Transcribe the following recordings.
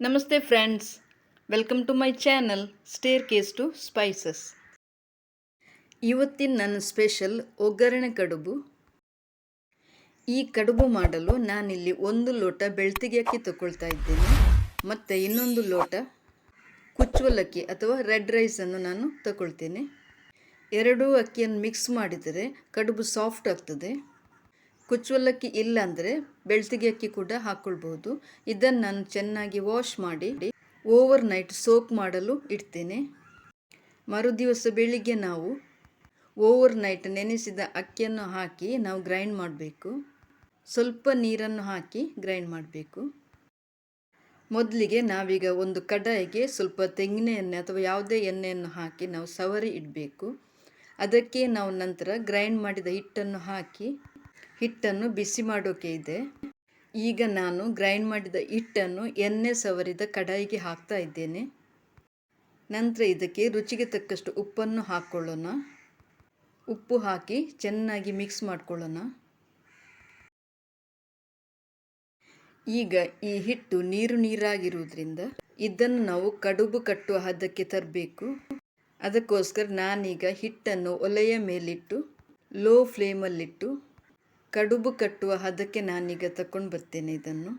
ನಮಸ್ತೆ friends, welcome to my channel staircase to spices. ಇವತ್ತಿನ ನನ್ನ ಸ್ಪೆಷಲ್ ಒಗ್ಗರಣೆ ಕಡುಬು. ಈ ಕಡುಬು ಮಾಡಲು ನಾನಿಲ್ಲಿ 1 ಲೋಟ ಬೆಳ್ತಿಗೆ ಅಕ್ಕಿ ತಗೊಳ್ತಾ ಇದ್ದೇನೆ ಮತ್ತು ಇನ್ನೊಂದು ಲೋಟ ಕುಚ್ಚುವಲಕ್ಕಿ ಅಥವಾ ರೆಡ್ ರೈಸನ್ನು ನಾನು ತಗೊಳ್ತೇನೆ. ಎರಡೂ ಅಕ್ಕಿಯನ್ನು ಮಿಕ್ಸ್ ಮಾಡಿದರೆ ಕಡುಬು ಸಾಫ್ಟ್ ಆಗ್ತದೆ. ಕುಚ್ಚುವಲಕ್ಕಿ ಇಲ್ಲ ಅಂದರೆ ಬೆಳ್ತಿಗೆ ಅಕ್ಕಿ ಕೂಡ ಹಾಕ್ಕೊಳ್ಬೋದು. ಇದನ್ನು ನಾನು ಚೆನ್ನಾಗಿ ವಾಶ್ ಮಾಡಿ ಓವರ್ ನೈಟ್ ಸೋಕ್ ಮಾಡಲು ಇಡ್ತೇನೆ. ಮರುದಿವಸ ಬೆಳಿಗ್ಗೆ ನಾವು ಓವರ್ ನೈಟ್ ನೆನೆಸಿದ ಅಕ್ಕಿಯನ್ನು ಹಾಕಿ ನಾವು ಗ್ರೈಂಡ್ ಮಾಡಬೇಕು. ಸ್ವಲ್ಪ ನೀರನ್ನು ಹಾಕಿ ಗ್ರೈಂಡ್ ಮಾಡಬೇಕು. ಮೊದಲಿಗೆ ನಾವೀಗ ಒಂದು ಕಡಾಯಿಗೆ ಸ್ವಲ್ಪ ತೆಂಗಿನ ಎಣ್ಣೆ ಅಥವಾ ಯಾವುದೇ ಎಣ್ಣೆಯನ್ನು ಹಾಕಿ ನಾವು ಸವರಿ ಇಡಬೇಕು. ಅದಕ್ಕೆ ನಾವು ನಂತರ ಗ್ರೈಂಡ್ ಮಾಡಿದ ಹಿಟ್ಟನ್ನು ಹಾಕಿ ಹಿಟ್ಟನ್ನು ಬಿಸಿ ಮಾಡೋಕೆ ಇದೆ. ಈಗ ನಾನು ಗ್ರೈಂಡ್ ಮಾಡಿದ ಹಿಟ್ಟನ್ನು ಎಣ್ಣೆ ಸವರಿದ ಕಡಾಯಿಗೆ ಹಾಕ್ತಾ ಇದ್ದೇನೆ. ನಂತರ ಇದಕ್ಕೆ ರುಚಿಗೆ ತಕ್ಕಷ್ಟು ಉಪ್ಪನ್ನು ಹಾಕ್ಕೊಳ್ಳೋಣ. ಉಪ್ಪು ಹಾಕಿ ಚೆನ್ನಾಗಿ ಮಿಕ್ಸ್ ಮಾಡ್ಕೊಳ್ಳೋಣ. ಈಗ ಈ ಹಿಟ್ಟು ನೀರಾಗಿರುವುದರಿಂದ ಇದನ್ನು ನಾವು ಕಡುಬು ಕಟ್ಟುವ ಹದಕ್ಕೆ ತರಬೇಕು. ಅದಕ್ಕೋಸ್ಕರ ನಾನೀಗ ಹಿಟ್ಟನ್ನು ಒಲೆಯ ಮೇಲಿಟ್ಟು ಲೋ ಫ್ಲೇಮಲ್ಲಿಟ್ಟು ಕಡುಬು ಕಟ್ಟುವ ಹದಕ್ಕೆ ನಾನೀಗ ತಗೊಂಡು ಬರ್ತೇನೆ. ಇದನ್ನು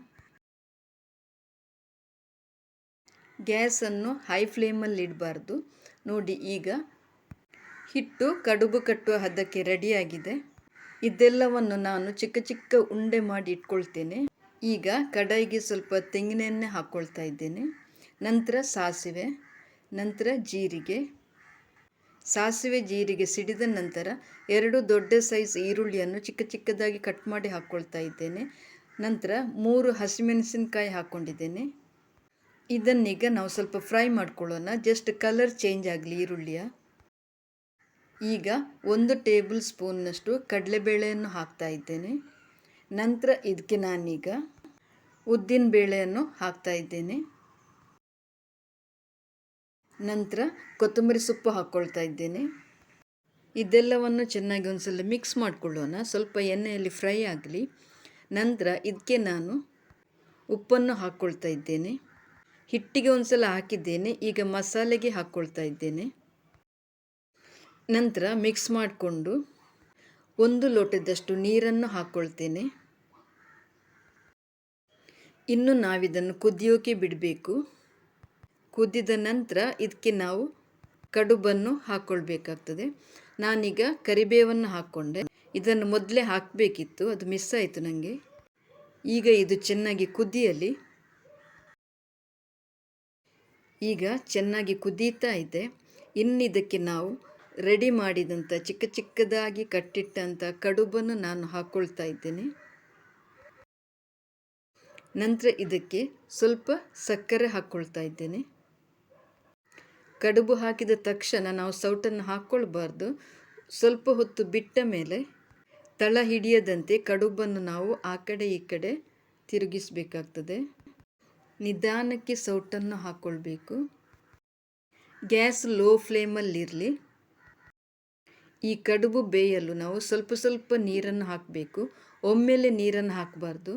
ಗ್ಯಾಸನ್ನು ಹೈ ಫ್ಲೇಮಲ್ಲಿ ಇಡಬಾರ್ದು. ನೋಡಿ, ಈಗ ಹಿಟ್ಟು ಕಡುಬು ಕಟ್ಟುವ ಹದಕ್ಕೆ ರೆಡಿಯಾಗಿದೆ. ಇದೆಲ್ಲವನ್ನು ನಾನು ಚಿಕ್ಕ ಚಿಕ್ಕ ಉಂಡೆ ಮಾಡಿ ಇಟ್ಕೊಳ್ತೇನೆ. ಈಗ ಕಡಾಯಿಗೆ ಸ್ವಲ್ಪ ತೆಂಗಿನ ಎಣ್ಣೆ ಹಾಕ್ಕೊಳ್ತಾ ಇದ್ದೇನೆ. ನಂತರ ಸಾಸಿವೆ, ನಂತರ ಜೀರಿಗೆ. ಸಾಸಿವೆ ಜೀರಿಗೆ ಸಿಡಿದ ನಂತರ 2 ದೊಡ್ಡ ಸೈಜ್ ಈರುಳ್ಳಿಯನ್ನು ಚಿಕ್ಕ ಚಿಕ್ಕದಾಗಿ ಕಟ್ ಮಾಡಿ ಹಾಕ್ಕೊಳ್ತಾ ಇದ್ದೇನೆ. ನಂತರ 3 ಹಸಿಮೆಣಸಿನಕಾಯಿ ಹಾಕ್ಕೊಂಡಿದ್ದೇನೆ. ಇದನ್ನೀಗ ನಾವು ಸ್ವಲ್ಪ ಫ್ರೈ ಮಾಡ್ಕೊಳ್ಳೋಣ. ಜಸ್ಟ್ ಕಲರ್ ಚೇಂಜ್ ಆಗಲಿ ಈರುಳ್ಳಿಯ. ಈಗ 1 ಟೇಬಲ್ ಸ್ಪೂನ್ನಷ್ಟು ಕಡಲೆಬೇಳೆಯನ್ನು ಹಾಕ್ತಾ ಇದ್ದೇನೆ. ನಂತರ ಇದಕ್ಕೆ ನಾನೀಗ ಉದ್ದಿನ ಬೇಳೆಯನ್ನು ಹಾಕ್ತಾ ಇದ್ದೇನೆ. ನಂತರ ಕೊತ್ತಂಬರಿ ಸೊಪ್ಪು ಹಾಕ್ಕೊಳ್ತಾ ಇದ್ದೇನೆ. ಇದೆಲ್ಲವನ್ನು ಚೆನ್ನಾಗಿ ಒಂದ್ಸಲ ಮಿಕ್ಸ್ ಮಾಡಿಕೊಳ್ಳೋಣ. ಸ್ವಲ್ಪ ಎಣ್ಣೆಯಲ್ಲಿ ಫ್ರೈ ಆಗಲಿ. ನಂತರ ಇದಕ್ಕೆ ನಾನು ಉಪ್ಪನ್ನು ಹಾಕ್ಕೊಳ್ತಾ ಇದ್ದೇನೆ. ಹಿಟ್ಟಿಗೆ ಒಂದ್ಸಲ ಹಾಕಿದ್ದೇನೆ. ಈಗ ಮಸಾಲೆಗೆ ಹಾಕ್ಕೊಳ್ತಾ ಇದ್ದೇನೆ. ನಂತರ ಮಿಕ್ಸ್ ಮಾಡಿಕೊಂಡು 1 ಲೋಟದಷ್ಟು ನೀರನ್ನು ಹಾಕ್ಕೊಳ್ತೇನೆ. ಇನ್ನು ನಾವಿದನ್ನು ಕುದಿಯೋಕೆ ಬಿಡಬೇಕು. ಕುದಿದ ನಂತರ ಇದಕ್ಕೆ ನಾವು ಕಡುಬನ್ನು ಹಾಕ್ಕೊಳ್ಬೇಕಾಗ್ತದೆ. ನಾನೀಗ ಕರಿಬೇವನ್ನು ಹಾಕ್ಕೊಂಡೆ. ಇದನ್ನು ಮೊದಲೇ ಹಾಕಬೇಕಿತ್ತು, ಅದು ಮಿಸ್ ಆಯಿತು ನನಗೆ. ಈಗ ಇದು ಚೆನ್ನಾಗಿ ಕುದಿಯಲಿ. ಈಗ ಚೆನ್ನಾಗಿ ಕುದೀತಾ ಇದೆ. ಇನ್ನು ಇದಕ್ಕೆ ನಾವು ರೆಡಿ ಮಾಡಿದಂಥ ಚಿಕ್ಕ ಚಿಕ್ಕದಾಗಿ ಕಟ್ಟಿಟ್ಟಂಥ ಕಡುಬನ್ನು ನಾನು ಹಾಕ್ಕೊಳ್ತಾ ಇದ್ದೇನೆ. ನಂತರ ಇದಕ್ಕೆ ಸ್ವಲ್ಪ ಸಕ್ಕರೆ ಹಾಕ್ಕೊಳ್ತಾ ಇದ್ದೇನೆ. ಕಡುಬು ಹಾಕಿದ ತಕ್ಷಣ ನಾವು ಸೌಟನ್ನು ಹಾಕ್ಕೊಳ್ಬಾರ್ದು. ಸ್ವಲ್ಪ ಹೊತ್ತು ಬಿಟ್ಟ ಮೇಲೆ ತಳ ಹಿಡಿಯದಂತೆ ಕಡುಬನ್ನು ನಾವು ಆ ಕಡೆ ಈ ಕಡೆ ತಿರುಗಿಸಬೇಕಾಗ್ತದೆ. ನಿಧಾನಕ್ಕೆ ಸೌಟನ್ನು ಹಾಕ್ಕೊಳ್ಬೇಕು. ಗ್ಯಾಸ್ ಲೋ ಫ್ಲೇಮಲ್ಲಿರಲಿ. ಈ ಕಡುಬು ಬೇಯಲು ನಾವು ಸ್ವಲ್ಪ ಸ್ವಲ್ಪ ನೀರನ್ನು ಹಾಕಬೇಕು. ಒಮ್ಮೆಲೆ ನೀರನ್ನು ಹಾಕಬಾರ್ದು.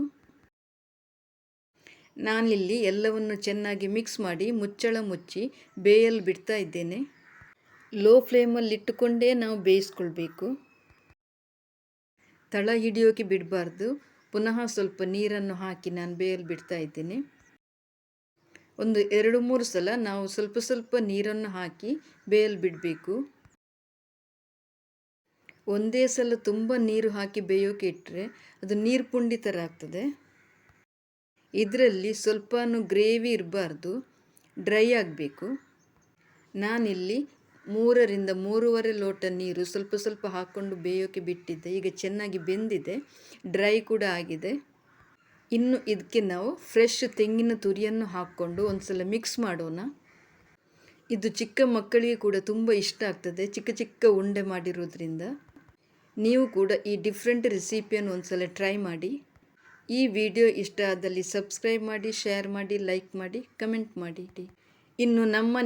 ನಾನಿಲ್ಲಿ ಎಲ್ಲವನ್ನು ಚೆನ್ನಾಗಿ ಮಿಕ್ಸ್ ಮಾಡಿ ಮುಚ್ಚಳ ಮುಚ್ಚಿ ಬೇಯಲು ಬಿಡ್ತಾ ಇದ್ದೇನೆ. ಲೋ ಫ್ಲೇಮಲ್ಲಿ ಇಟ್ಟುಕೊಂಡೇ ನಾವು ಬೇಯಿಸ್ಕೊಳ್ಬೇಕು. ತಳ ಹಿಡಿಯೋಕೆ ಬಿಡಬಾರ್ದು. ಪುನಃ ಸ್ವಲ್ಪ ನೀರನ್ನು ಹಾಕಿ ನಾನು ಬೇಯಲು ಬಿಡ್ತಾ ಇದ್ದೇನೆ. ಒಂದು 2-3 ಸಲ ನಾವು ಸ್ವಲ್ಪ ಸ್ವಲ್ಪ ನೀರನ್ನು ಹಾಕಿ ಬೇಯಲು ಬಿಡಬೇಕು. ಒಂದೇ ಸಲ ತುಂಬ ನೀರು ಹಾಕಿ ಬೇಯೋಕೆ ಇಟ್ಟರೆ ಅದು ನೀರು ಪುಂಡಿ ಥರ ಆಗ್ತದೆ. ಇದರಲ್ಲಿ ಸ್ವಲ್ಪನೂ ಗ್ರೇವಿ ಇರಬಾರ್ದು, ಡ್ರೈ ಆಗಬೇಕು. ನಾನಿಲ್ಲಿ 3ರಿಂದ 3.5 ಲೋಟ ನೀರು ಸ್ವಲ್ಪ ಸ್ವಲ್ಪ ಹಾಕ್ಕೊಂಡು ಬೇಯೋಕೆ ಬಿಟ್ಟಿದ್ದೆ. ಈಗ ಚೆನ್ನಾಗಿ ಬೆಂದಿದೆ, ಡ್ರೈ ಕೂಡ ಆಗಿದೆ. ಇನ್ನು ಇದಕ್ಕೆ ನಾವು ಫ್ರೆಶ್ ತೆಂಗಿನ ತುರಿಯನ್ನು ಹಾಕ್ಕೊಂಡು ಒಂದು ಸಲ ಮಿಕ್ಸ್ ಮಾಡೋಣ. ಇದು ಚಿಕ್ಕ ಮಕ್ಕಳಿಗೆ ಕೂಡ ತುಂಬ ಇಷ್ಟ ಆಗ್ತದೆ, ಚಿಕ್ಕ ಚಿಕ್ಕ ಉಂಡೆ ಮಾಡಿರೋದ್ರಿಂದ. ನೀವು ಕೂಡ ಈ ಡಿಫ್ರೆಂಟ್ ರೆಸಿಪಿಯನ್ನು ಒಂದು ಸಲ ಟ್ರೈ ಮಾಡಿ. ಈ ವಿಡಿಯೋ ಇಷ್ಟ ಆದಲ್ಲಿ ಸಬ್ಸ್ಕ್ರೈಬ್ ಮಾಡಿ, ಶೇರ್ ಮಾಡಿ, ಲೈಕ್ ಮಾಡಿ, ಕಮೆಂಟ್ ಮಾಡಿ. ಇನ್ನು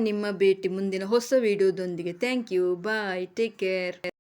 ನಿಮ್ಮ ಭೇಟಿ ಮುಂದಿನ ಹೊಸ ವಿಡಿಯೋದೊಂದಿಗೆ. Thank you. Bye. Take care.